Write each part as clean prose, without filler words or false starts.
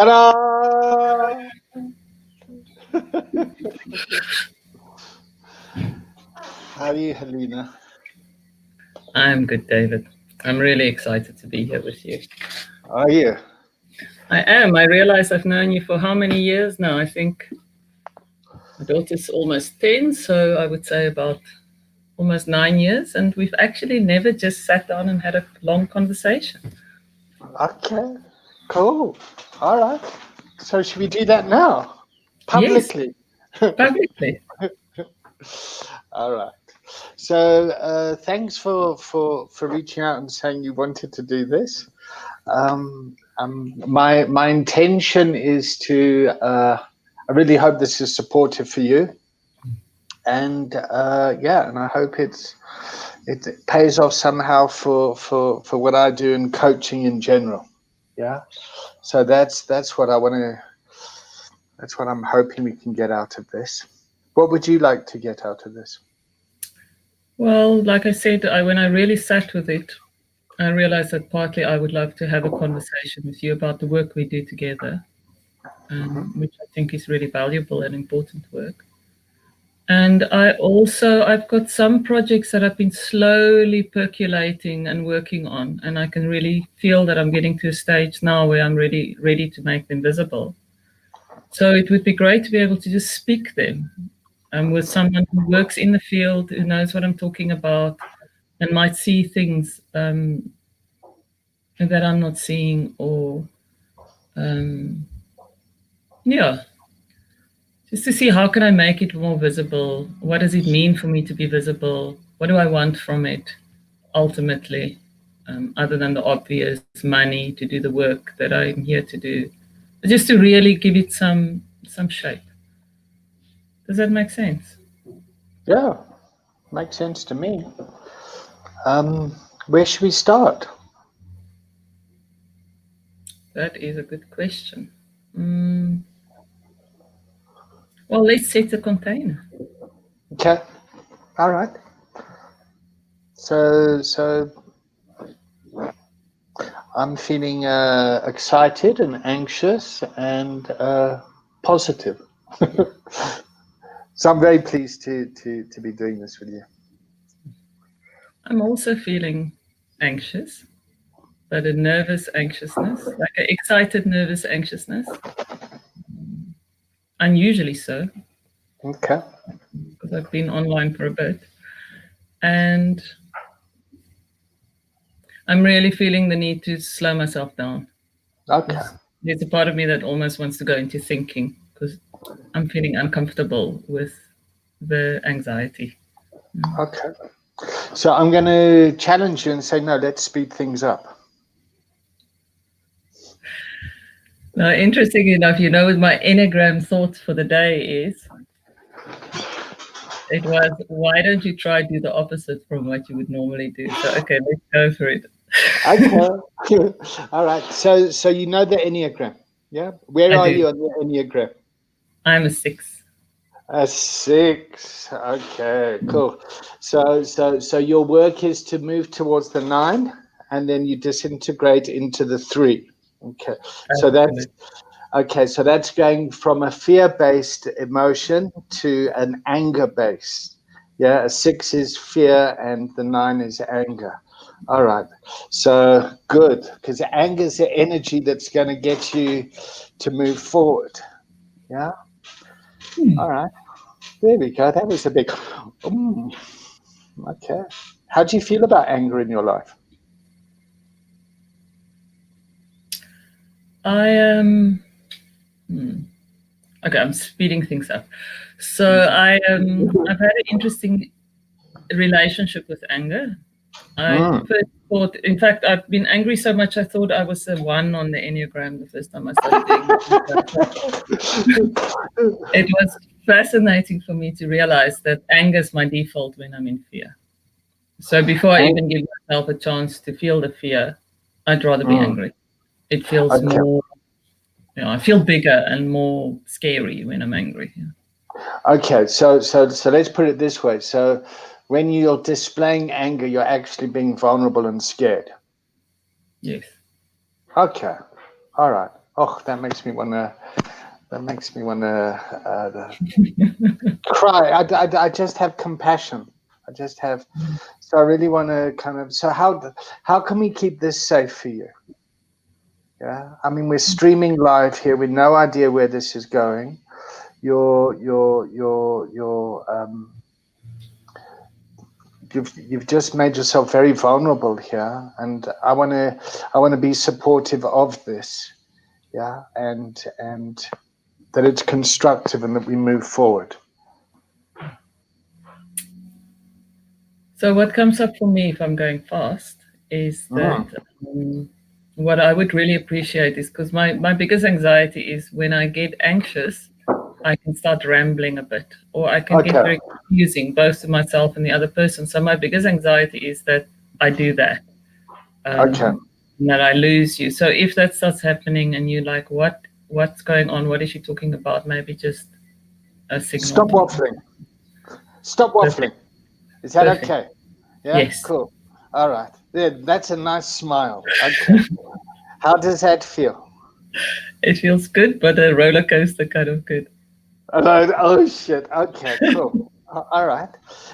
Ta-da! How are you, Helena? I'm good, David. I'm really excited to be here with you. Are you? I am. I realize I've known you for how many years now? I think my daughter's almost 10, so I would say about almost 9 years. And we've actually never just sat down and had a long conversation. Okay, cool. All right. So should we do that now? Yes, Publicly? publicly. All right. So thanks for reaching out and saying you wanted to do this. My intention is to. I really hope this is supportive for you, and and I hope it pays off somehow for what I do in coaching in general. Yeah. So that's what I want to. That's what I'm hoping we can get out of this. What would you like to get out of this? Well, like I said, when I really sat with it, I realized that partly I would love to have a conversation with you about the work we do together, which I think is really valuable and important work. And I've got some projects that I've been slowly percolating and working on, and I can really feel that I'm getting to a stage now where I'm ready to make them visible. So it would be great to be able to just speak them with someone who works in the field, who knows what I'm talking about, and might see things that I'm not seeing, or just to see how can I make it more visible. What does it mean for me to be visible? What do I want from it ultimately, other than the obvious money to do the work that I'm here to do, but just to really give it some shape. Does that make sense? Yeah, makes sense to me. Where should we start? That is a good question. Well, let's set the container. Okay. All right. So I'm feeling excited and anxious and positive. So I'm very pleased to be doing this with you. I'm also feeling anxious, but a nervous anxiousness, like an excited, nervous anxiousness. Unusually so, Okay. because I've been online for a bit. And I'm really feeling the need to slow myself down. Okay. There's a part of me that almost wants to go into thinking because I'm feeling uncomfortable with the anxiety. Okay. So I'm going to challenge you and say, no, let's speed things up. Now, interesting enough, what my Enneagram thought for the day is? It was, why don't you try do the opposite from what you would normally do? So, okay, let's go for it. Okay. All right. So you know the Enneagram, yeah? Where are you on the Enneagram? I'm a 6. A 6. Okay, cool. So your work is to move towards the 9, and then you disintegrate into the 3. Okay. So that's going from a fear-based emotion to an anger-based. Yeah, a 6 is fear and the 9 is anger. All right. So good, because anger is the energy that's going to get you to move forward. Yeah. All right. There we go. That was a big. Okay. How do you feel about anger in your life? I am. Okay, I'm speeding things up. So I've had an interesting relationship with anger. I first thought, in fact, I've been angry so much I thought I was a 1 on the Enneagram the first time I started doing it. It was fascinating for me to realize that anger is my default when I'm in fear. So before I even give myself a chance to feel the fear, I'd rather be angry. It feels more, I feel bigger and more scary when I'm angry. Okay, so let's put it this way. So when you're displaying anger, you're actually being vulnerable and scared. Yes. Okay. All right. Oh, that makes me wanna. That makes me wanna cry. I just have compassion. I just have. So I really want to kind of. So how can we keep this safe for you? Yeah. I mean, we're streaming live here with no idea where this is going. Your you've just made yourself very vulnerable here, and I want to be supportive of this. Yeah, and that it's constructive and that we move forward. So what comes up for me if I'm going fast is that Mm. what I would really appreciate is because my biggest anxiety is when I get anxious, I can start rambling a bit, or I can get Okay. very confusing both to myself and the other person. So my biggest anxiety is that I do that, Okay. and that I lose you. So if that starts happening and you're like, what's going on? What is she talking about? Maybe just a signal Stop me. waffling. Stop Perfect. waffling. Is that Perfect. okay? Yeah. Yes. Cool. All right. Yeah, that's a nice smile. Okay. How does that feel? It feels good, but a roller coaster kind of good. Oh shit. Okay, cool. All right.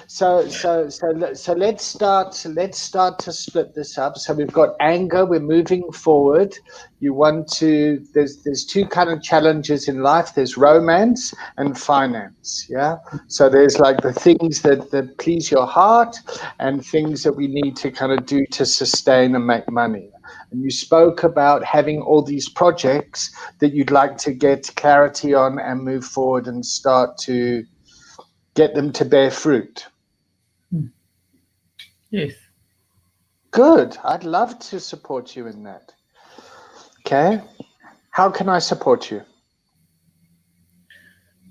So let's start. Let's start to split this up. So we've got anger. We're moving forward. You want to. There's two kind of challenges in life. There's romance and finance. Yeah. So there's like the things that please your heart and things that we need to kind of do to sustain and make money. And you spoke about having all these projects that you'd like to get clarity on and move forward and start to get them to bear fruit. Yes. Good. I'd love to support you in that. Okay. How can I support you?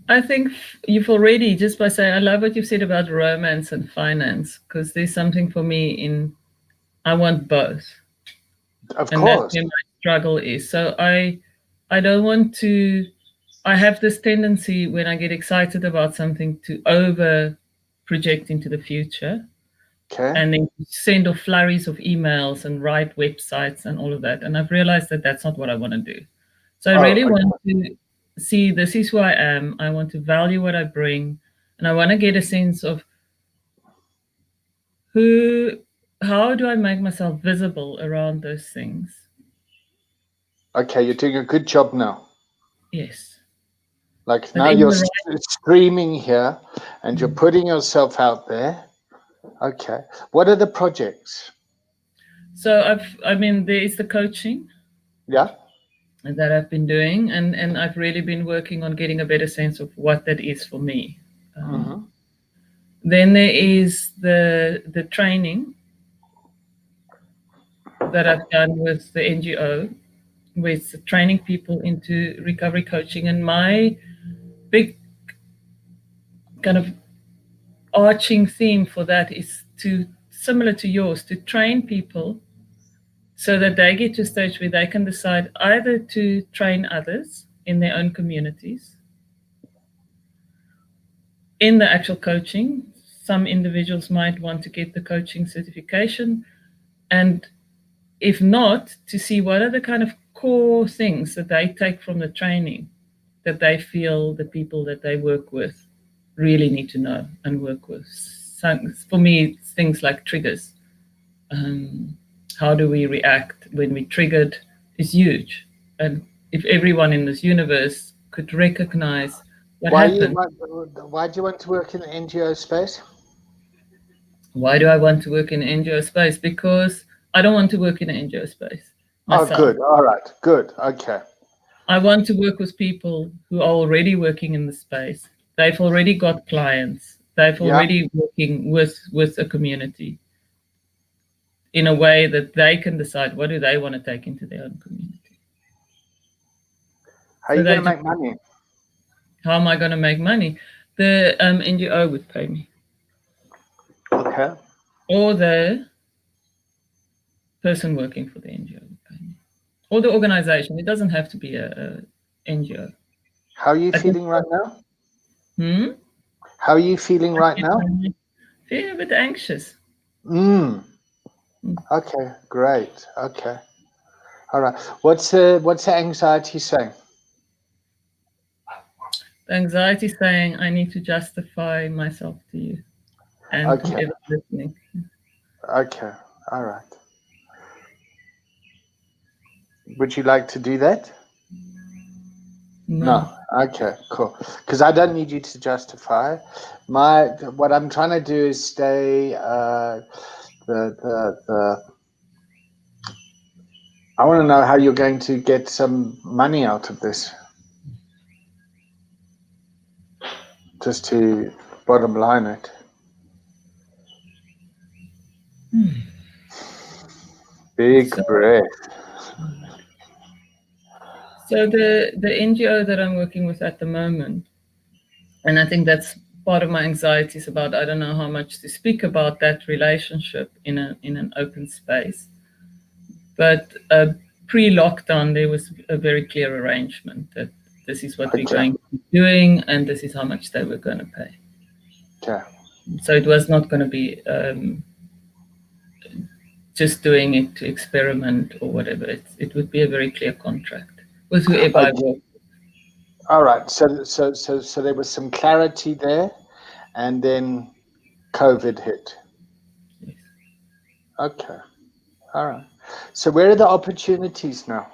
I think you've already, just by saying, I love what you've said about romance and finance, because there's something for me in, I want both. Of And that's course. where my struggle is. So I don't want to, I have this tendency when I get excited about something to over project into the future Okay. and then send off flurries of emails and write websites and all of that. And I've realized that that's not what I want to do. So I Oh, really okay. want to see this is who I am. I want to value what I bring, and I want to get a sense of who, how do I make myself visible around those things? Okay, you're doing a good job now. Yes, Like but now in you're the right. streaming here and you're putting yourself out there. Okay. What are the projects? So I mean, there is the coaching Yeah. that I've been doing, and I've really been working on getting a better sense of what that is for me. Mm-hmm. Then there is the training that I've done with the NGO, with training people into recovery coaching. And my big kind of arching theme for that is to, similar to yours, to train people so that they get to a stage where they can decide either to train others in their own communities in the actual coaching. Some individuals might want to get the coaching certification, and if not, to see what are the kind of core things that they take from the training that they feel the people that they work with really need to know and work with. So for me, it's things like triggers. Um, how do we react when we're triggered is huge. And if everyone in this universe could recognize what Why you happened, why do you want to work in the NGO space? why do I want to work in an NGO space? Because I don't want to work in an NGO space Oh, myself. good. All right. Good. Okay. I want to work with people who are already working in the space. They've already got clients. They've Yeah. already working with a community in a way that they can decide what do they want to take into their own community. How are So you going they to just, make money? how am I going to make money? The NGO would pay me, Okay. or the person working for the NGO would pay me, or the organization. It doesn't have to be a NGO. How are you I think. feeling right now? Hmm. How are you feeling right now? I feel a bit anxious. Mm. Okay. Great. Okay. All right. What's the anxiety saying? The anxiety saying I need to justify myself to you and Okay. whoever's listening. Okay. All right. Would you like to do that? No. No. Okay. Cool. Because I don't need you to justify. What I'm trying to do is stay. The I want to know how you're going to get some money out of this. Just to bottom line it. Big So, breath. so the NGO that I'm working with at the moment, and I think that's part of my anxieties about I don't know how much to speak about that relationship in an open space. But pre-lockdown, there was a very clear arrangement that this is what we're Okay. going to be doing, and this is how much they were going to pay. Okay. So it was not going to be just doing it to experiment or whatever. It would be a very clear contract with whoever I Okay. work. All right. So there was some clarity there, and then COVID hit. Yes. Okay. All right. So where are the opportunities now?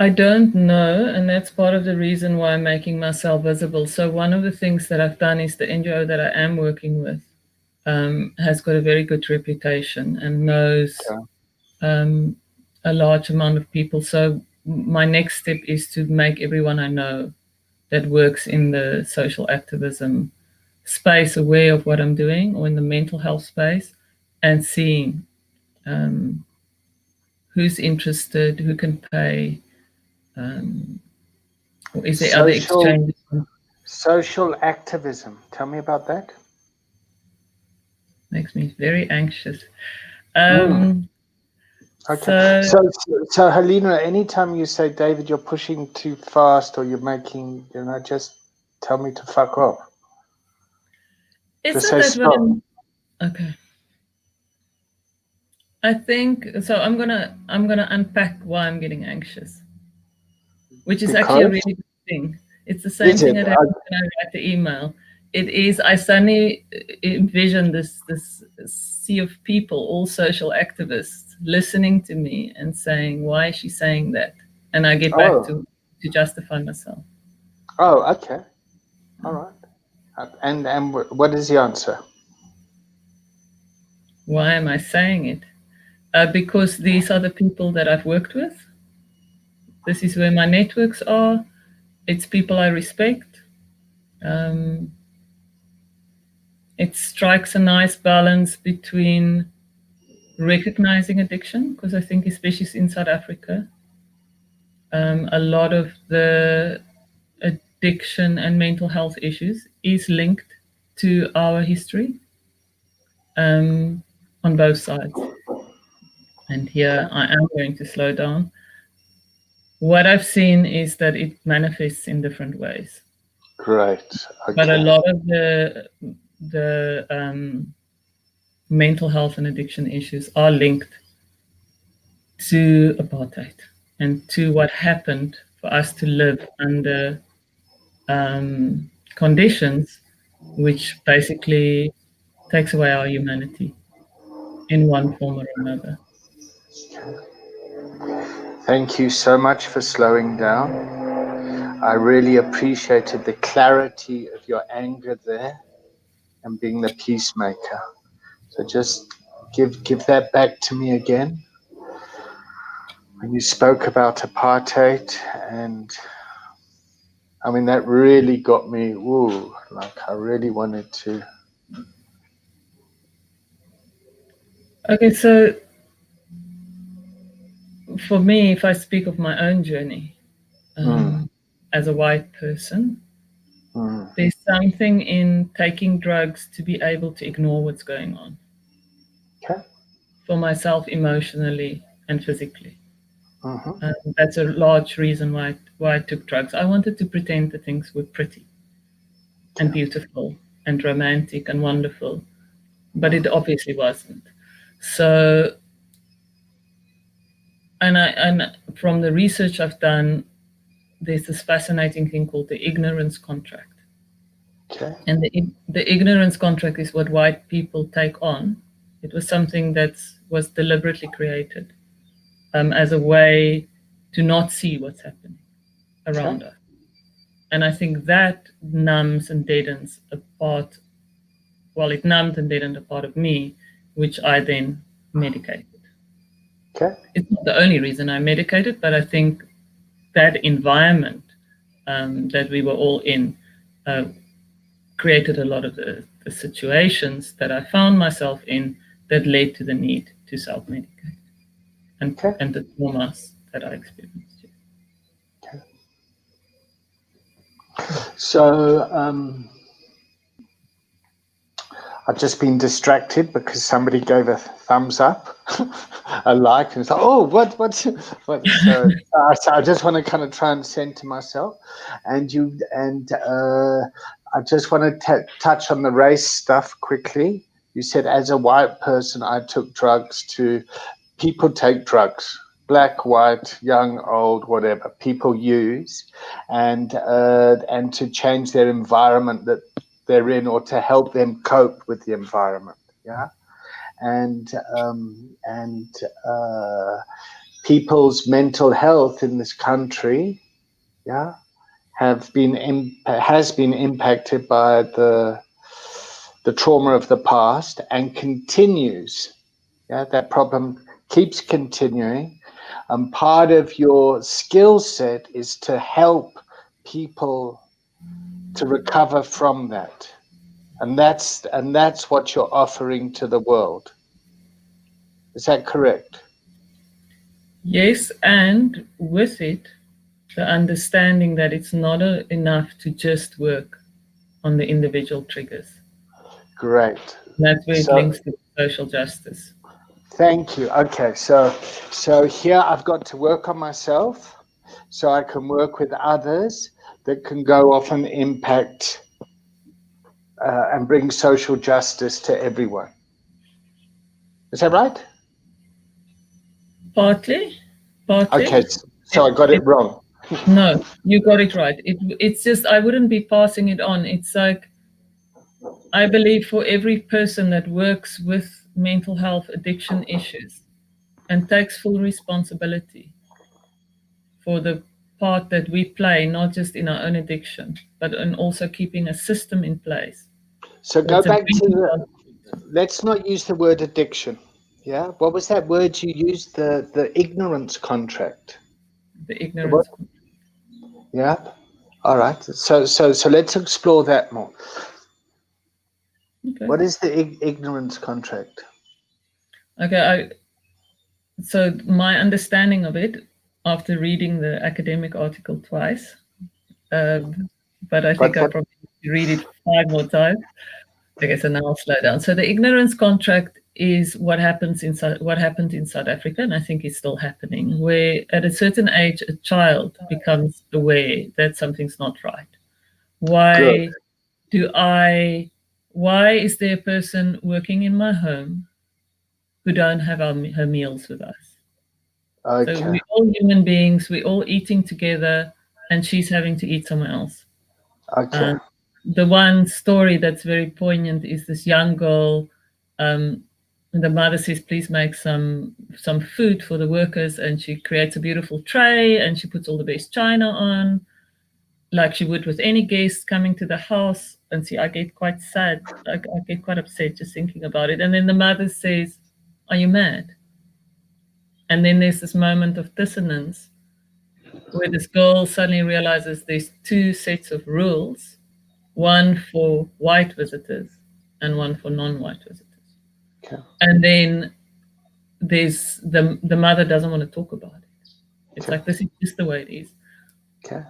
I don't know, and that's part of the reason why I'm making myself visible. So one of the things that I've done is the NGO that I am working with has got a very good reputation and knows Okay. a large amount of people. So my next step is to make everyone I know that works in the social activism space aware of what I'm doing, or in the mental health space, and seeing who's interested, who can pay, or is there other Social exchanges? social activism. Tell me about that. Makes me very anxious. Mm. Okay. So So Helena, anytime you say, David, you're pushing too fast or you're making, just tell me to fuck off. Just isn't say that what stop. okay. I think so. I'm gonna unpack why I'm getting anxious, which is actually a Because really good thing. It's the same is thing it? that happens when I write the email. It is I suddenly envision this sea of people, all social activists, listening to me and saying, "Why is she saying that?" And I get back Oh, to justify myself. okay. All right. And what is the answer? Why am I saying it? Because these are the people that I've worked with. This is where my networks are. It's people I respect. Um, it strikes a nice balance between recognizing addiction, because I think, especially in South Africa, a lot of the addiction and mental health issues is linked to our history on both sides. And here Okay. I am going to slow down. What I've seen is that it manifests in different ways, Great. but a Okay. lot of the mental health and addiction issues are linked to apartheid and to what happened for us to live under conditions which basically takes away our humanity in one form or another. Thank you so much for slowing down. I really appreciated the clarity of your anger there and being the peacemaker. So just give that back to me again. When you spoke about apartheid, and I mean that really got me. Ooh, like I really wanted to. Okay, so for me, if I speak of my own journey Mm, as a white person, mm, there's something in taking drugs to be able to ignore what's going on okay. for myself emotionally and physically. Mm-hmm. That's a large reason why I took drugs. I wanted to pretend that things were pretty and Okay. beautiful and romantic and wonderful, but it obviously wasn't. So, and from the research I've done, there's this fascinating thing called the ignorance contract. Okay. And the ignorance contract is what white people take on. It was something that was deliberately created as a way to not see what's happening around Okay. us. And I think that numbs and deadens a part, well, it numbed and deadened a part of me, which I then medicated. Okay. It's not the only reason I medicated, but I think that environment that we were all in uh, created a lot of the situations that I found myself in that led to the need to self-medicate Okay. and the traumas that I experienced. Okay. So I've just been distracted because somebody gave a thumbs up, a like, and thought, oh, what? So I just want to kind of try and center myself, and I just want to touch on the race stuff quickly. You said, as a white person, I took drugs to. People take drugs, black, white, young, old, whatever. People use, and to change their environment that they're in, or to help them cope with the environment. Yeah, and people's mental health in this country, yeah, has been impacted by the trauma of the past and continues. Yeah, that problem keeps continuing. And part of your skill set is to help people to recover from that. And that's what you're offering to the world. Is that correct? Yes, and with it, the understanding that it's not enough to just work on the individual triggers. Great. That's where it So links to social justice. thank you. Okay, so here I've got to work on myself so I can work with others that can go off and impact and bring social justice to everyone. Is that right? Partly, Okay, partly. so I got it wrong. No, you got it right. It's just I wouldn't be passing it on. It's like I believe for every person that works with mental health addiction issues and takes full responsibility for the part that we play, not just in our own addiction, but in also keeping a system in place. So go That's a back to big let's not use the word addiction. Yeah, what was that word you used? The ignorance contract. the What? ignorance. Yeah. All right. So let's explore that more. Okay. What is the ignorance contract? Okay. So my understanding of it after reading the academic article twice, but I think I What? probably need to read it 5 more times. Okay, so now I'll slow down. So the ignorance contract is what happened in South Africa, and I think it's still happening, where at a certain age a child becomes aware that something's not right. Good. Why do I? Why is there a person working in my home who don't have her meals with us? So Okay. we're all human beings. We're all eating together, and she's having to eat somewhere else. Okay. The one story that's very poignant is this young girl. Um, the mother says, "Please make some food for the workers," and she creates a beautiful tray and she puts all the best china on, like she would with any guest coming to the house. And see, I get quite sad. I get quite upset just thinking about it. And then the mother says, "Are you mad?" And then there's this moment of dissonance where this girl suddenly realizes there's two sets of rules, one for white visitors and one for non-white visitors. Okay. And then there's the mother doesn't want to talk about it. It's Okay. like this is just the way it is. Okay.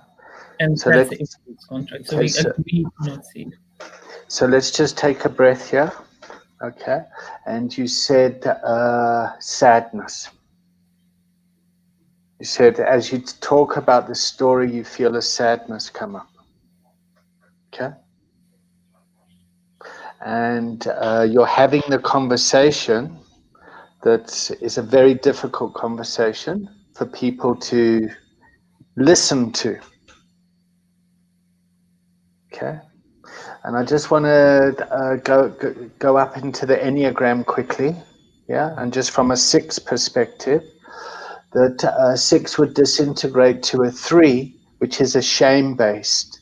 And So that's let's. the influence contract. So Okay. we agree to not see it. So let's just take a breath here. Okay. And you said sadness. You said as you talk about the story, you feel a sadness come up. Okay. And you're having the conversation that is a very difficult conversation for people to listen to. Okay. And I just want to go up into the Enneagram quickly. Yeah. And just from a 6 perspective, that 6 would disintegrate to a 3, which is a shame-based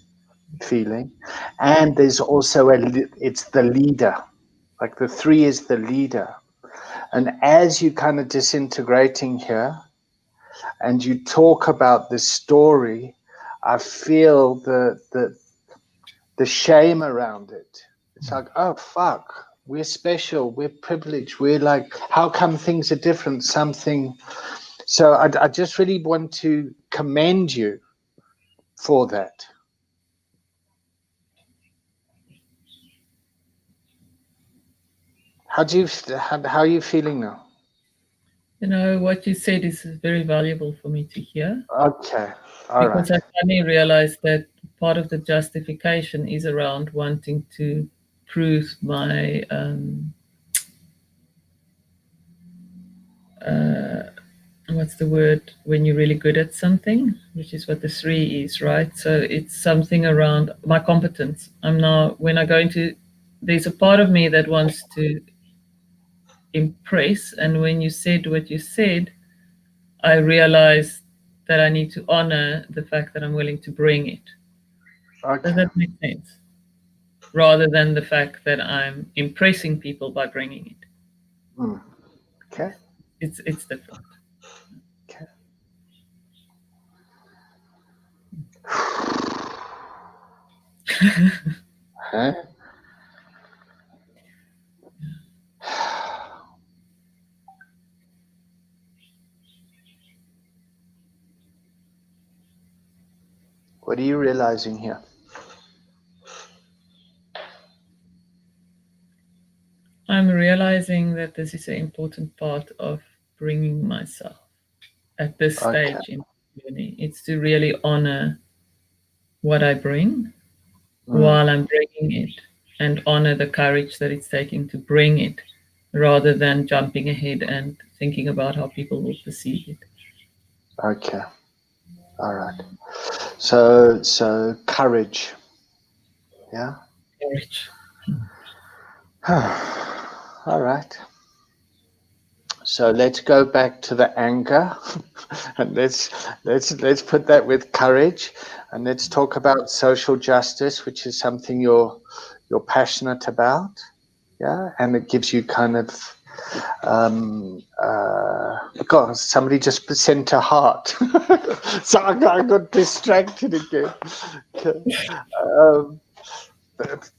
feeling. And there's also it's the leader. Like the 3 is the leader. And as you kind of disintegrating here, and you talk about this story, I feel the shame around it. It's like, oh fuck, we're special, we're privileged, we're like, how come things are different? Something. So I just really want to commend you for that. How are you feeling now? What you said is very valuable for me to hear. Okay. All because right. I finally realized that part of the justification is around wanting to prove my what's the word when you're really good at something, which is what the 3 is, right? So it's something around my competence. I'm now when I go into there's a part of me that wants to impress, and when you said what you said, I realized that I need to honor the fact that I'm willing to bring it. Okay. Does that make sense? Rather than the fact that I'm impressing people by bringing it. Okay. It's different. Okay. Huh? What are you realizing here? I'm realizing that this is an important part of bringing myself at this stage in the journey. It's to really honor what I bring while I'm bringing it, and honor the courage that it's taking to bring it, rather than jumping ahead and thinking about how people will perceive it. Okay. All right. So courage. Yeah. Courage. All right. So let's go back to the anger, and let's put that with courage, and let's talk about social justice, which is something you're passionate about. Yeah, and it gives you kind of God, somebody just sent a heart. So I got distracted again.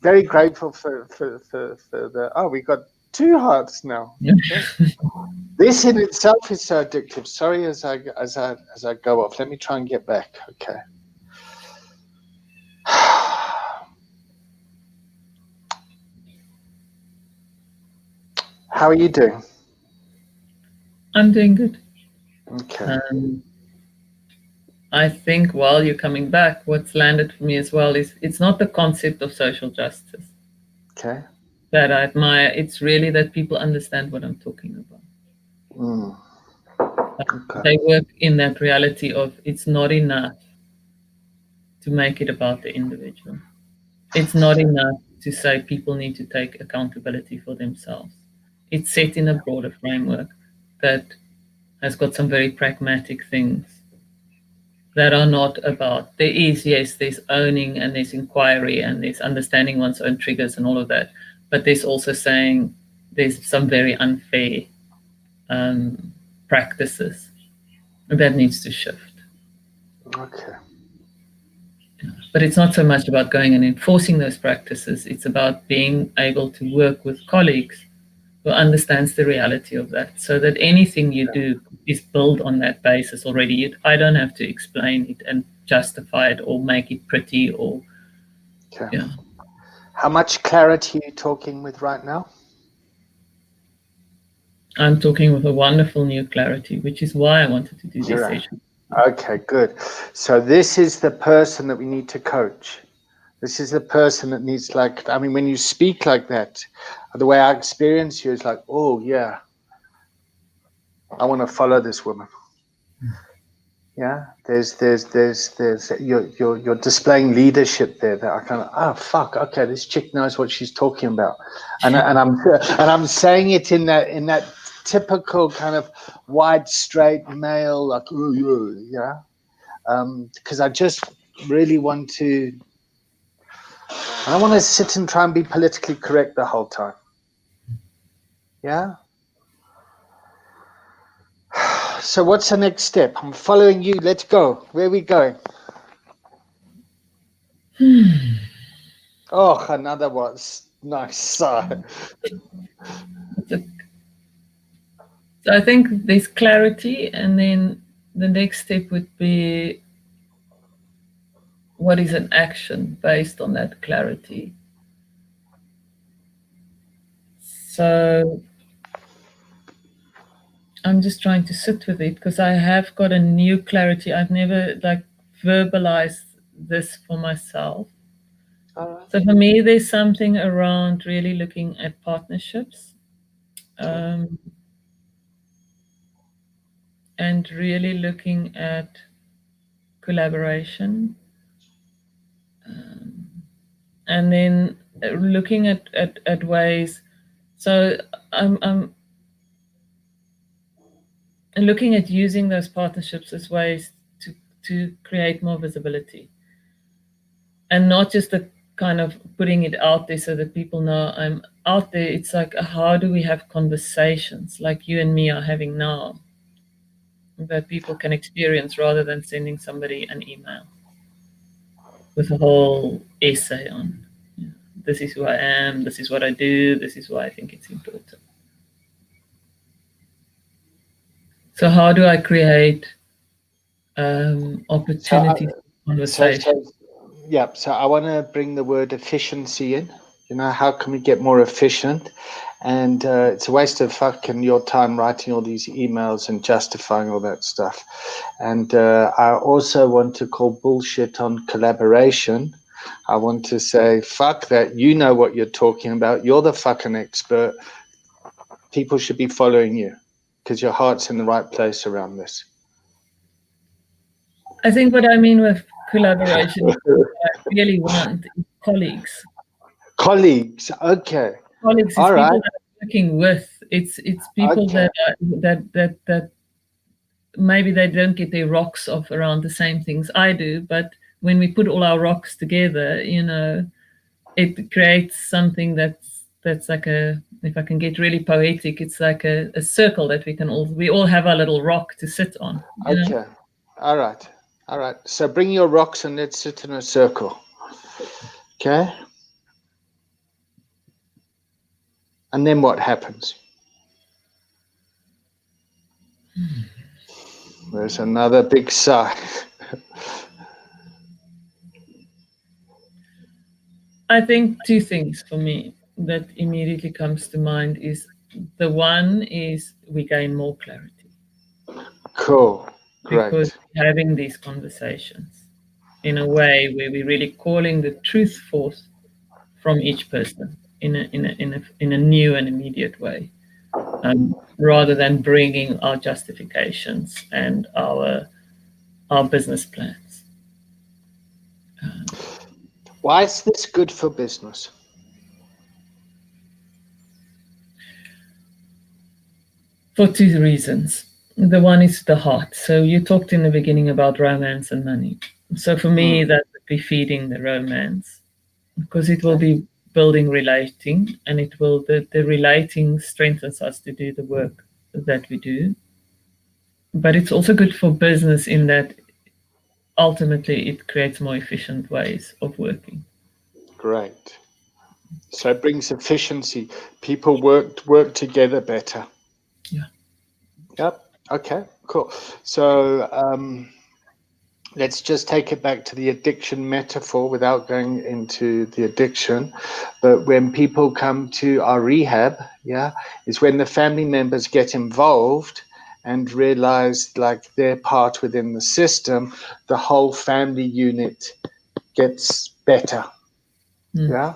Very grateful for the. Oh, we got 2 hearts now. Okay. This in itself is so addictive. Sorry, as I go off. Let me try and get back. Okay. How are you doing? I'm doing good. Okay. I think while you're coming back, what's landed for me as well is it's not the concept of social justice Okay. that I admire. It's really that people understand what I'm talking about. Okay. They work in that reality of it's not enough to make it about the individual. It's not enough to say people need to take accountability for themselves. It's set in a broader framework that has got some very pragmatic things that are not about there is yes there's owning and there's inquiry and there's understanding one's own triggers and all of that, but there's also saying there's some very unfair practices that needs to shift. Okay. But it's not so much about going and enforcing those practices, it's about being able to work with colleagues who understands the reality of that, so that anything you do is built on that basis already. I don't have to explain it and justify it or make it pretty or yeah. How much clarity are you talking with right now? I'm talking with a wonderful new clarity, which is why I wanted to do this session. Okay, good. So this is the person that we need to coach. This is the person that needs, like, when you speak like that, the way I experience you is like, oh yeah, I want to follow this woman. Yeah, there's you're displaying leadership there that I kind of, oh fuck, okay, this chick knows what she's talking about, and I'm saying it in that typical kind of white straight male, like, ooh, yeah, because I just really want to. I don't want to sit and try and be politically correct the whole time. Yeah. So what's the next step? I'm following you. Let's go. Where are we going? Oh, another one. Nice. So I think there's clarity, and then the next step would be, what is an action based on that clarity? So I'm just trying to sit with it because I have got a new clarity. I've never verbalized this for myself. So for me, there's something around really looking at partnerships, and really looking at collaboration, and then looking at ways. So I'm looking at using those partnerships as ways to create more visibility, and not just the kind of putting it out there so that people know I'm out there. It's like, how do we have conversations like you and me are having now that people can experience, rather than sending somebody an email with a whole essay on, this is who I am, this is what I do, this is why I think it's important. So how do I create opportunities for conversation? So I want to bring the word efficiency in. You know, how can we get more efficient? And it's a waste of fucking your time writing all these emails and justifying all that stuff. And I also want to call bullshit on collaboration. I want to say, fuck that. You know what you're talking about. You're the fucking expert. People should be following you because your heart's in the right place around this. I think what I mean with collaboration, what I really want is colleagues. Colleagues, okay. Colleagues, it's people that I'm working with. It's people Okay. that maybe they don't get their rocks off around the same things I do, but when we put all our rocks together, it creates something that's like if I can get really poetic, it's like a circle that we all have our little rock to sit on. Okay. All right. So bring your rocks and let's sit in a circle. Okay. And then what happens? There's another big sigh. I think two things for me that immediately comes to mind is, the one is we gain more clarity. Cool. Great. Because having these conversations in a way where we're really calling the truth forth from each person in a new and immediate way, rather than bringing our justifications and our business plans. Why is this good for business? For two reasons. The one is the heart. So you talked in the beginning about romance and money. So for me, that would be feeding the romance, because it will be building relating, and it will the relating strengthens us to do the work that we do. But it's also good for business in that ultimately it creates more efficient ways of working. Great. So it brings efficiency. People work together better. Yeah. Yep. Okay, cool. So let's just take it back to the addiction metaphor without going into the addiction. But when people come to our rehab, is when the family members get involved and realize like their part within the system, the whole family unit gets better. Yeah.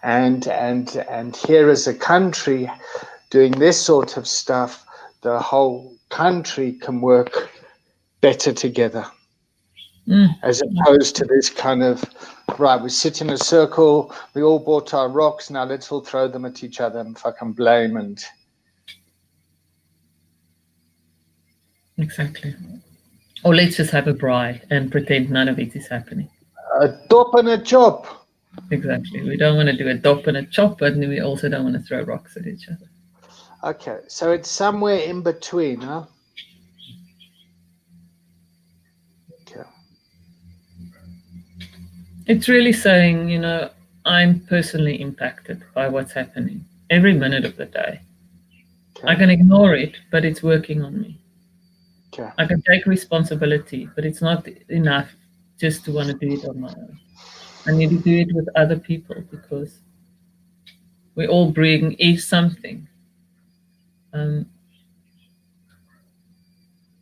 And here as a country doing this sort of stuff, the whole country can work better together, as opposed to this kind of, right, we sit in a circle, we all bought our rocks, now let's all throw them at each other and fucking blame. And exactly. Or let's just have a braai and pretend none of it is happening. a dop and a chop. Exactly. We don't want to do a dop and a chop, but we also don't want to throw rocks at each other. Okay, so it's somewhere in between, huh? Okay. It's really saying, you know, I'm personally impacted by what's happening every minute of the day. Okay. I can ignore it, but it's working on me. Okay. I can take responsibility, but it's not enough just to want to do it on my own. I need to do it with other people because we all bring each something.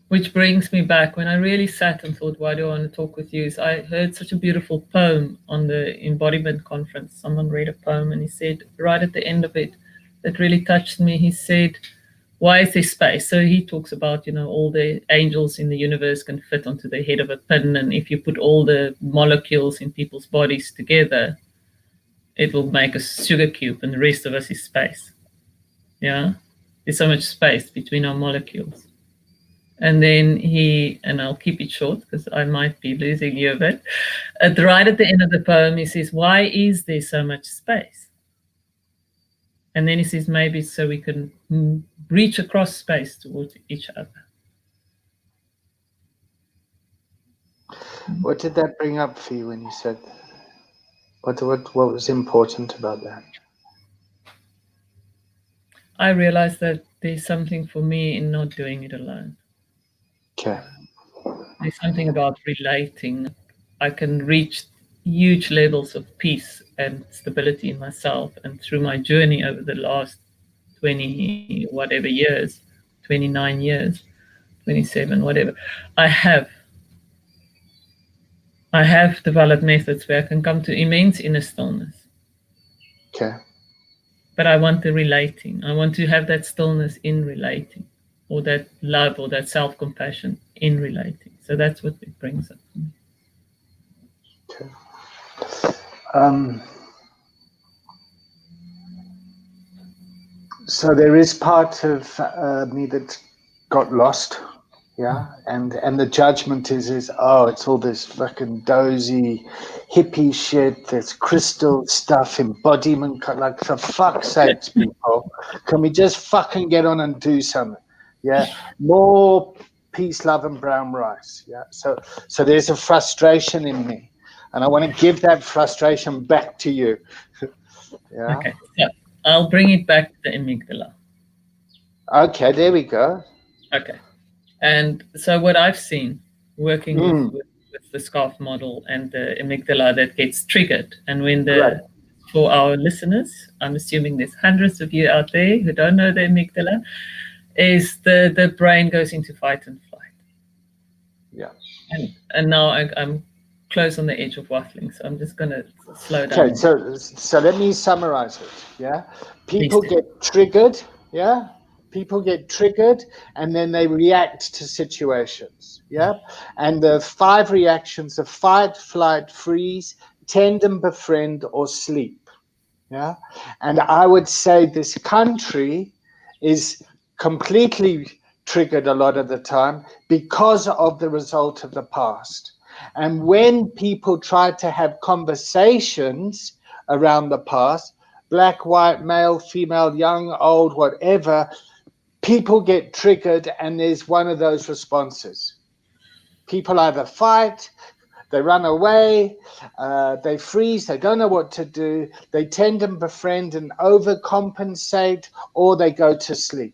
Which brings me back when I really sat and thought, why do I want to talk with you? Is I heard such a beautiful poem on the embodiment conference. Someone read a poem and he said, right at the end of it, that really touched me. He said, why is there space? So he talks about, you know, all the angels in the universe can fit onto the head of a pin. And if you put all the molecules in people's bodies together, it will make a sugar cube and the rest of us is space. Yeah. There's so much space between our molecules. And then and I'll keep it short because I might be losing you a bit. Right at the end of the poem, he says, why is there so much space? And then he says, maybe so we can reach across space towards each other. What did that bring up for you when you said, what was important about that? I realized that there's something for me in not doing it alone. Okay. There's something about relating. I can reach huge levels of peace and stability in myself. And through my journey over the last 20 whatever years, 29 years, 27, whatever, I have developed methods where I can come to immense inner stillness. Okay. But I want the relating. I want to have that stillness in relating, or that love or that self-compassion in relating. So that's what it brings up for me. Okay. So there is part of me that got lost, yeah, and the judgment is oh, it's all this fucking dozy hippie shit, this crystal stuff, embodiment, like for fuck's sakes, people, can we just fucking get on and do something? Yeah, more peace, love, and brown rice. Yeah, so there's a frustration in me, and I want to give that frustration back to you. Yeah. Okay, so I'll bring it back to the amygdala. Okay, there we go. Okay. And so what I've seen working with the scarf model and the amygdala that gets triggered, and when for our listeners, I'm assuming there's hundreds of you out there who don't know the amygdala, is the brain goes into fight and flight. Yeah. And now I'm close on the edge of waffling, so I'm just going to slow down. Okay, so let me summarize it. Yeah, people get triggered. Yeah, people get triggered, and then they react to situations. Yeah, and the 5 reactions are fight, flight, freeze, tend and befriend, or sleep. Yeah, and I would say this country is completely triggered a lot of the time because of the result of the past. And when people try to have conversations around the past, black, white, male, female, young, old, whatever, people get triggered, and there's one of those responses. People either fight, they run away, they freeze, they don't know what to do, they tend and befriend and overcompensate, or they go to sleep.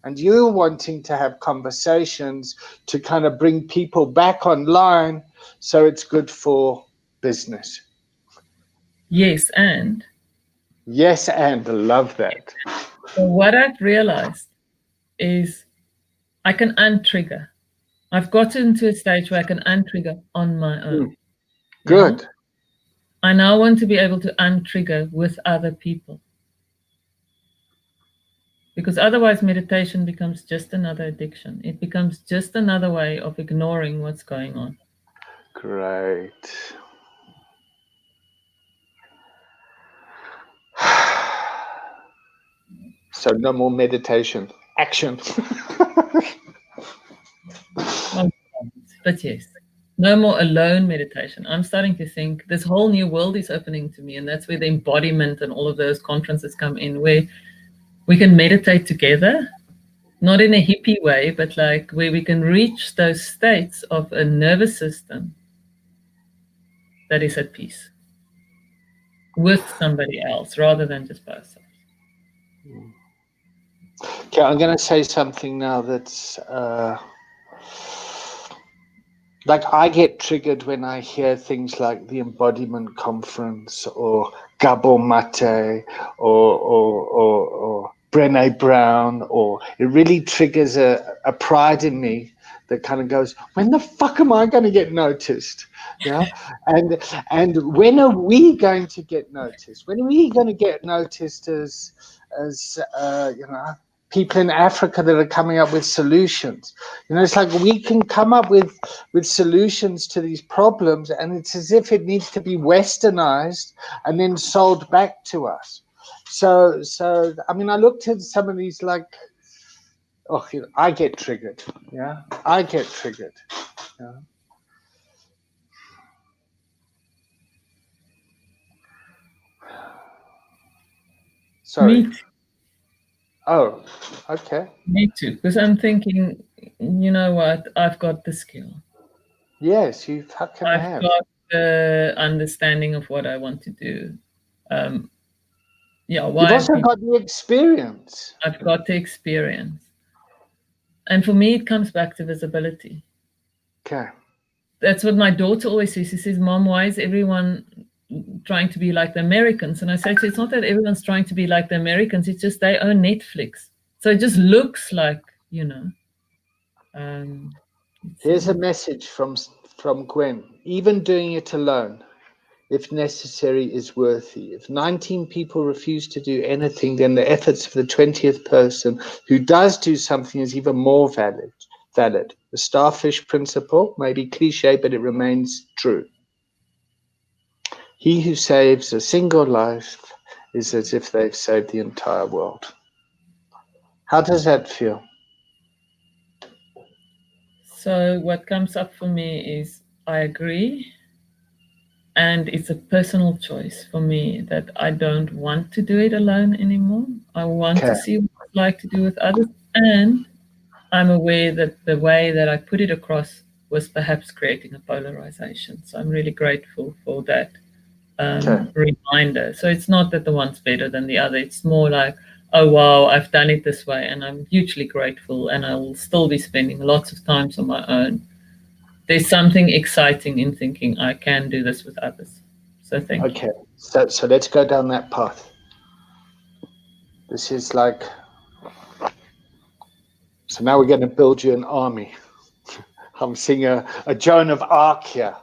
And you're wanting to have conversations to kind of bring people back online so it's good for business. Yes, and? Yes, and love that. So what I've realized is I can untrigger. I've gotten to a stage where I can untrigger on my own. Good. Yeah? I now want to be able to untrigger with other people. Because otherwise meditation becomes just another addiction. It becomes just another way of ignoring what's going on. Great. So no more meditation. Action. But yes, no more alone meditation. I'm starting to think this whole new world is opening to me, and that's where the embodiment and all of those conferences come in, where we can meditate together, not in a hippie way, but like where we can reach those states of a nervous system that is at peace with somebody else rather than just by ourselves. Okay, I'm going to say something now that's like I get triggered when I hear things like the Embodiment Conference or Gabor Mate or Brené Brown, or it really triggers a pride in me that kind of goes, when the fuck am I going to get noticed? Yeah, and when are we going to get noticed? When are we going to get noticed as you know, people in Africa that are coming up with solutions? You know, it's like we can come up with solutions to these problems, and it's as if it needs to be westernized and then sold back to us. So I mean, I looked at some of these, like, oh, you know, I get triggered. Yeah, I get triggered. Yeah. Sorry. Me too. Oh, okay. Me too, because I'm thinking, you know what? I've got the skill. Yes, you fucking I've have. got the understanding of what I want to do. Yeah, You've why also people, got the experience. I've got the experience. And for me, it comes back to visibility. Okay. That's what my daughter always says. She says, Mom, why is everyone trying to be like the Americans? And I say, it's not that everyone's trying to be like the Americans. It's just they own Netflix. So it just looks like, you know. Here's a message from Gwen. Even doing it alone, if necessary, is worthy. If 19 people refuse to do anything, then the efforts of the 20th person who does do something is even more valid. The starfish principle may be cliche, but it remains true. He who saves a single life is as if they've saved the entire world. How does that feel? So what comes up for me is I agree. And it's a personal choice for me that I don't want to do it alone anymore. I want to see what it's like to do with others. And I'm aware that the way that I put it across was perhaps creating a polarization. So I'm really grateful for that reminder. So it's not that the one's better than the other. It's more like, oh, wow, I've done it this way. And I'm hugely grateful. And I will still be spending lots of times on my own. There's something exciting in thinking I can do this with others. So thank you. Okay, so let's go down that path. This is like, so now we're going to build you an army. I'm seeing a Joan of Arc here.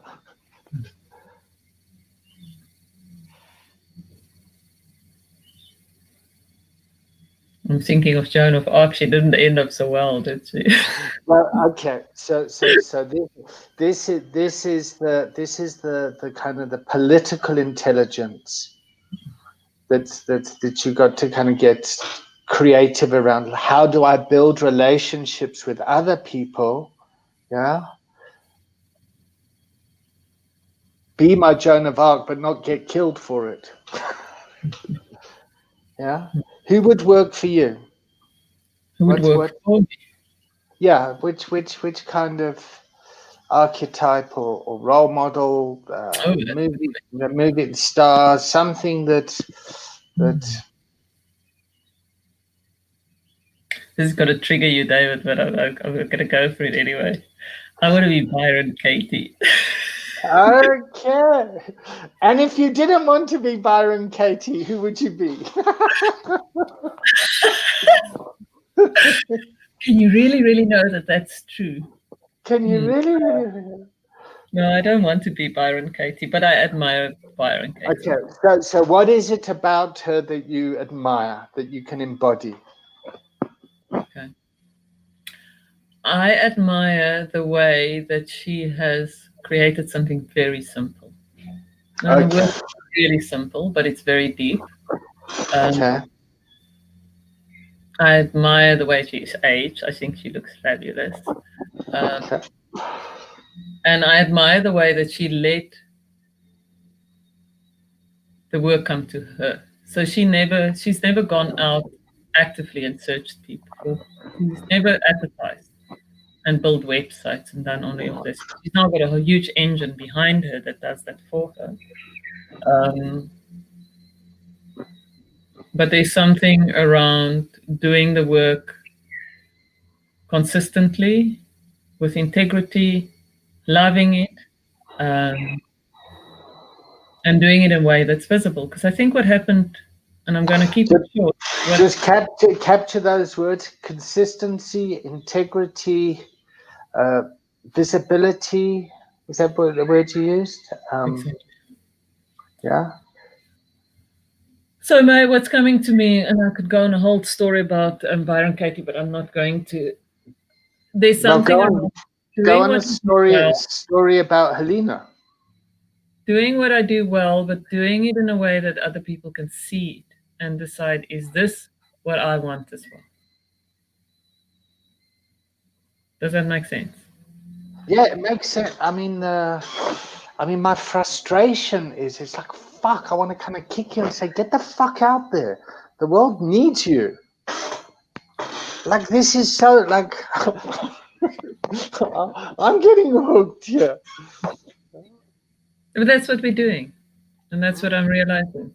I'm thinking of Joan of Arc. She didn't end up so well, did she? Well, okay. So this is the kind of the political intelligence that you got to kind of get creative around. How do I build relationships with other people? Yeah. Be my Joan of Arc, but not get killed for it. Yeah. Who would work for you? Who would work for me? Yeah. Which kind of archetype or role model, movie star, something that. This is going to trigger you, David, but I'm going to go for it anyway. I want to be Byron Katie. Okay. And if you didn't want to be Byron Katie, who would you be? Can you really know that that's true? Can you really? No, I don't want to be Byron Katie, but I admire Byron Katie. Okay. So what is it about her that you admire, that you can embody? I admire the way that she has created something very simple. Now, her work Okay. is really simple, but it's very deep. Um, Okay. I admire the way she's aged. I think she looks fabulous. Um, Okay. and I admire the way that she let the work come to her. So she's never gone out actively and searched people. She's never advertised and built websites and done only of this. She's now got a huge engine behind her that does that for her. Um, but there's something around doing the work consistently, with integrity, loving it, um, and doing it in a way that's visible. Because I think what happened, and I'm going to keep it Just, short, what just capture those words: consistency, integrity, uh, visibility. Is that the word you used? exactly. Yeah. So, May, what's coming to me, and I could go on a whole story about Byron Katie, but I'm not going to. There's Now something around go doing on a what I do well, story about Helena. doing what I do well, but doing it in a way that other people can see it and decide, is this what I want as well? Does that make sense? Yeah, it makes sense. I mean, my frustration is it's like fuck. I want to kind of kick you and say, get the fuck out there. The world needs you. Like this is so like I'm getting hooked here. But that's what we're doing, and that's what I'm realizing.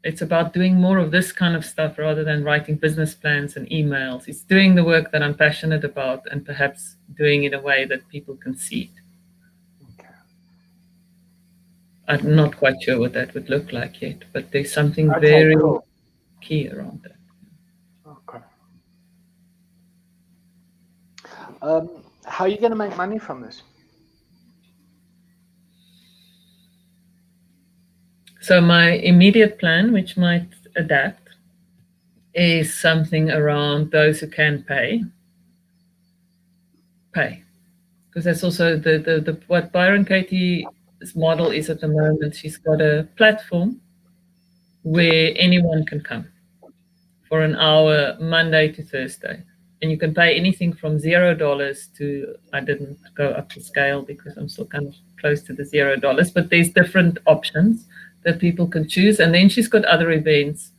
It's about doing more of this kind of stuff rather than writing business plans and emails. It's doing the work that I'm passionate about and perhaps doing it in a way that people can see it. Okay. I'm not quite sure what that would look like yet, but there's something Okay, very cool. key around that. Okay. How are you going to make money from this? So my immediate plan, which might adapt, is something around those who can pay. Because that's also the what Byron Katie's model is at the moment. She's got a platform where anyone can come for an hour, Monday to Thursday. And you can pay anything from $0 to, I didn't go up to scale because I'm still kind of close to the $0, but there's different options that people can choose. And then she's got other events.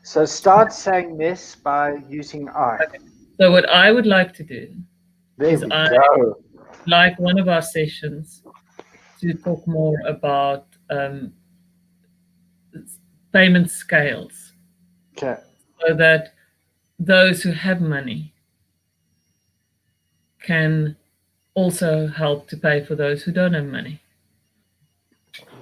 So start saying this by using I. Okay. So what I would like to do There is we I go. like one of our sessions to talk more about payment scales Okay. so that those who have money can also help to pay for those who don't have money.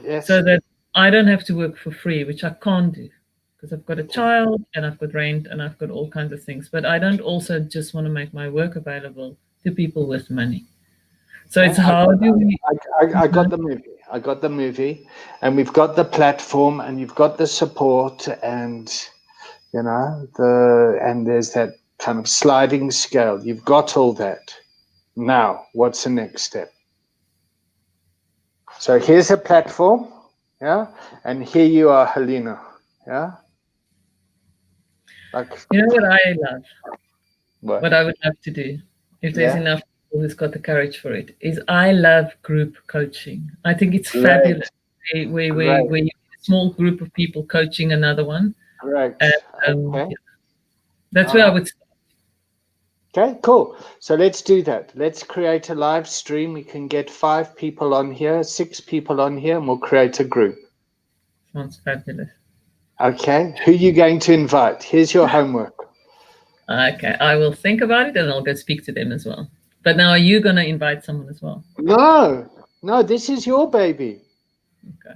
Yes. So that I don't have to work for free, which I can't do because I've got a child and I've got rent and I've got all kinds of things. But I don't also just want to make my work available to people with money. So Okay. it's how do we. I got the movie. I got the movie, and we've got the platform, and you've got the support, and you know and there's that kind of sliding scale. You've got all that. Now, what's the next step? So here's a platform, yeah, and here you are, Helena, yeah. Like You know what I love? what? What I would love to do, if there's Yeah. enough people who's got the courage for it, is I love group coaching. I think it's Great. fabulous. We Great. a small group of people coaching another one, Great. and Okay. yeah, that's All where I right. would start. Okay, cool. So let's do that. Let's create a live stream. We can get 5 people on here, 6 people on here, and we'll create a group. Sounds fabulous. Okay. Who are you going to invite? Here's your homework. Okay, I will think about it and I'll go speak to them as well. But now, are you going to invite someone as well? No, no, this is your baby. Okay.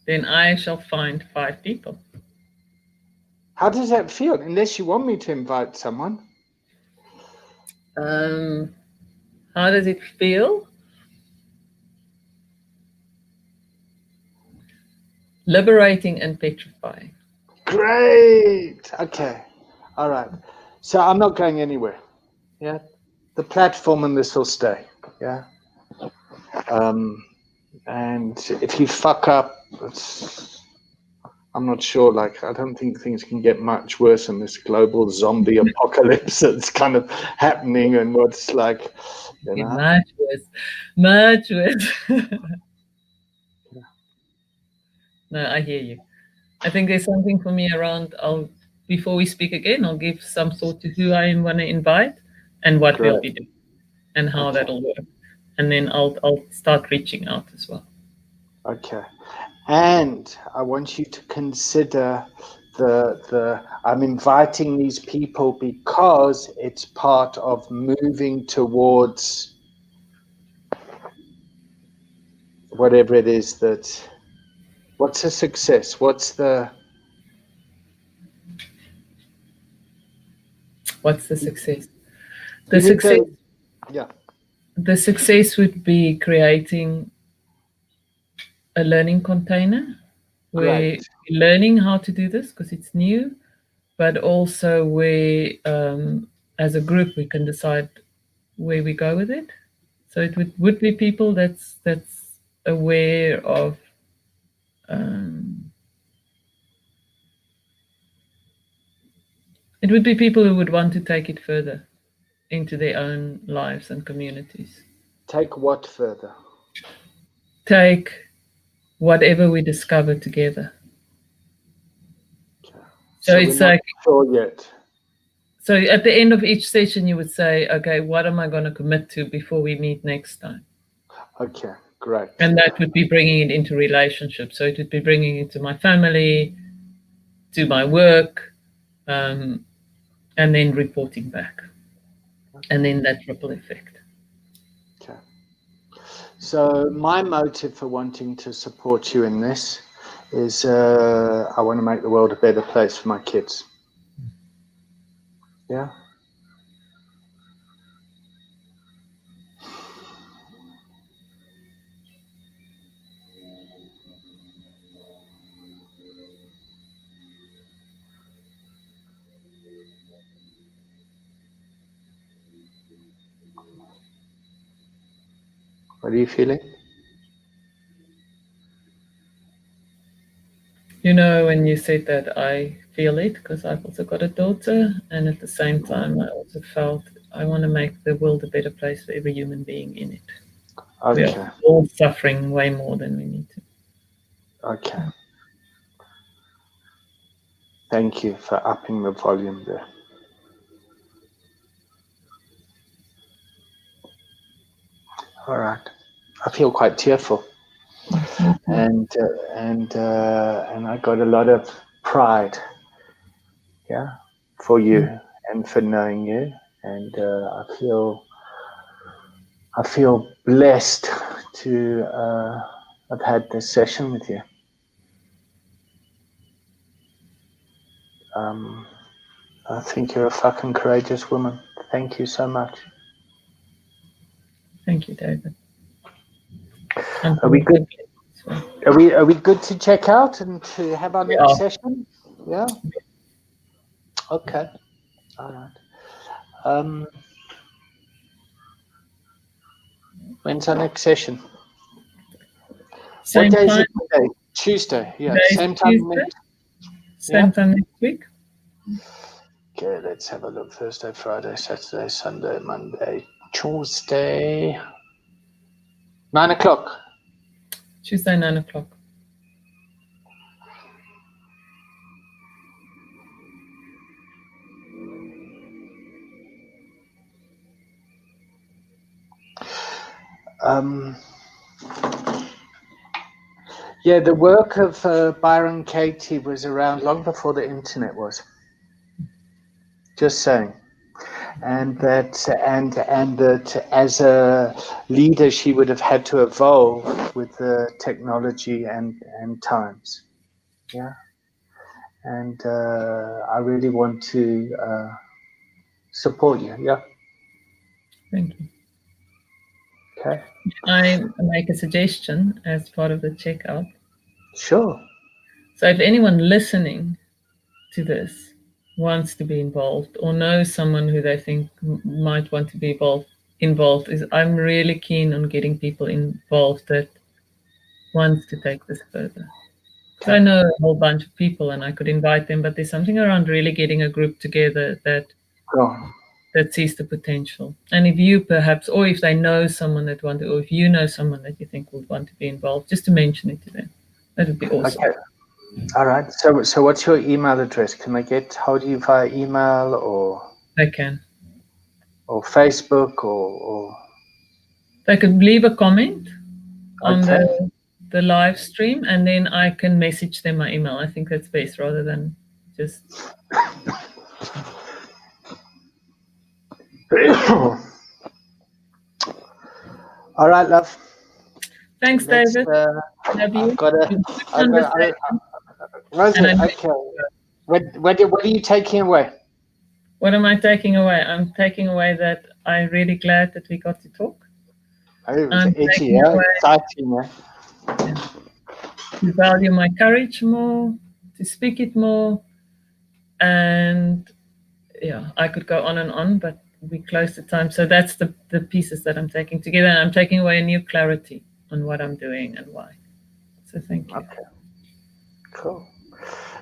Then I shall find 5 people. How does that feel? Unless you want me to invite someone. How does it feel? Liberating and petrifying. Great. Okay. All right. So I'm not going anywhere. Yeah. The platform and this will stay. Yeah. And if you fuck up, I'm not sure. Like, I don't think things can get much worse in this global zombie apocalypse that's kind of happening, and what's like, you know. Much worse. Much worse. No, I hear you. I think there's something for me around. Before we speak again, I'll give some thought to who I want to invite and what Great. we'll be doing and how that'll work. And then I'll start reaching out as well. Okay. And I want you to consider I'm inviting these people because it's part of moving towards whatever it is what's a success? What's the success? The success would be creating a learning container where we're learning how to do this because it's new, but also where as a group we can decide where we go with it. So it would be people that's aware of it would be people who would want to take it further into their own lives and communities. Take what further? Take whatever we discover together. Okay. So it's we're like not sure yet. So at the end of each session, you would say, okay, what am I going to commit to before we meet next time? Okay, great. And that would be bringing it into relationships. So it would be bringing it to my family, to my work, and then reporting back. And then that ripple effect. Okay. So my motive for wanting to support you in this is I want to make the world a better place for my kids. Yeah. What are you feeling? You know, when you said that, I feel it because I've also got a daughter. And at the same time, I also felt I want to make the world a better place for every human being in it. Okay. We are all suffering way more than we need to. Okay. Thank you for upping the volume there. All right. I feel quite tearful, and I got a lot of pride, yeah, for you and for knowing you, and I feel blessed to have had this session with you. I think you're a fucking courageous woman. Thank you so much. Thank you, David. Are we good? Are we good to check out and to have our next session? Yeah. Okay. All right. When's our next session? Same what day time? is it today? Tuesday. Yeah. Same time. Same time next week. Okay, let's have a look. Thursday, Friday, Saturday, Sunday, Monday, Tuesday. 9 o'clock. Tuesday, 9 o'clock. Yeah, the work of Byron Katie was around long before the internet was. Just saying. And that as a leader, she would have had to evolve with the technology and times. Yeah. And I really want to support you. Yeah. Thank you. Okay. I make a suggestion as part of the checkout. Sure. So if anyone listening to this wants to be involved or knows someone who they think might want to be involved, is I'm really keen on getting people involved that wants to take this further. I know a whole bunch of people and I could invite them, but there's something around really getting a group together that sees the potential. And if you perhaps, or if they know someone that want to, or if you know someone that you think would want to be involved, just to mention it to them. That would be awesome. Okay. All right. So what's your email address? Can I get hold of you via email or? They can. Or Facebook or? They could leave a comment on the live stream, and then I can message them my email. I think that's best rather than just. All right, love. Thanks, David. Love you. Rosie, okay. What are you taking away? What am I taking away? I'm taking away that I'm really glad that we got to talk. It was itchy, yeah? Exciting, yeah? To value my courage more, to speak it more, and yeah, I could go on, but we close the time. So that's the pieces that I'm taking together, and I'm taking away a new clarity on what I'm doing and why. So thank you. Okay, cool.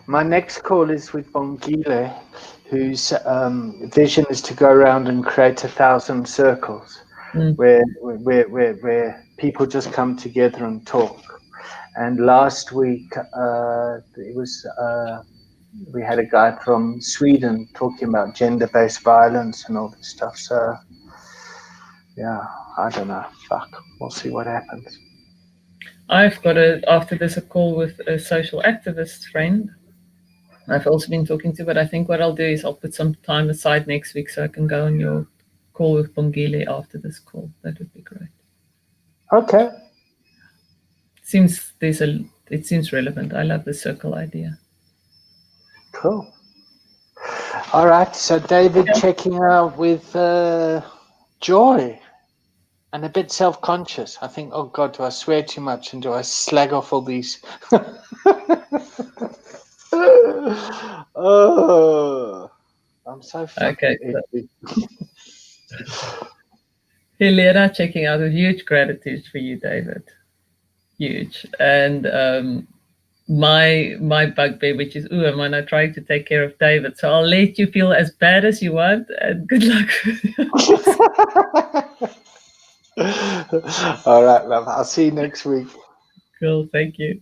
My next call is with Bongile, whose vision is to go around and create 1,000 circles where people just come together and talk. And last week it was we had a guy from Sweden talking about gender-based violence and all this stuff. So yeah, I don't know. We'll see what happens. I've got after this a call with a social activist friend I've also been talking to, but I think what I'll do is I'll put some time aside next week so I can go on your call with Bongile after this call. That would be great. Okay. It seems relevant. I love the circle idea. Cool. All right. So David checking out with joy and a bit self-conscious. I think, oh God, do I swear too much and do I slag off all these? Oh, I'm so fucking itchy. Helena checking out with huge gratitude for you, David. Huge. And my bugbear, which is, am I not trying to take care of David? So I'll let you feel as bad as you want, and good luck. All right, love. I'll see you next week. Cool. Thank you.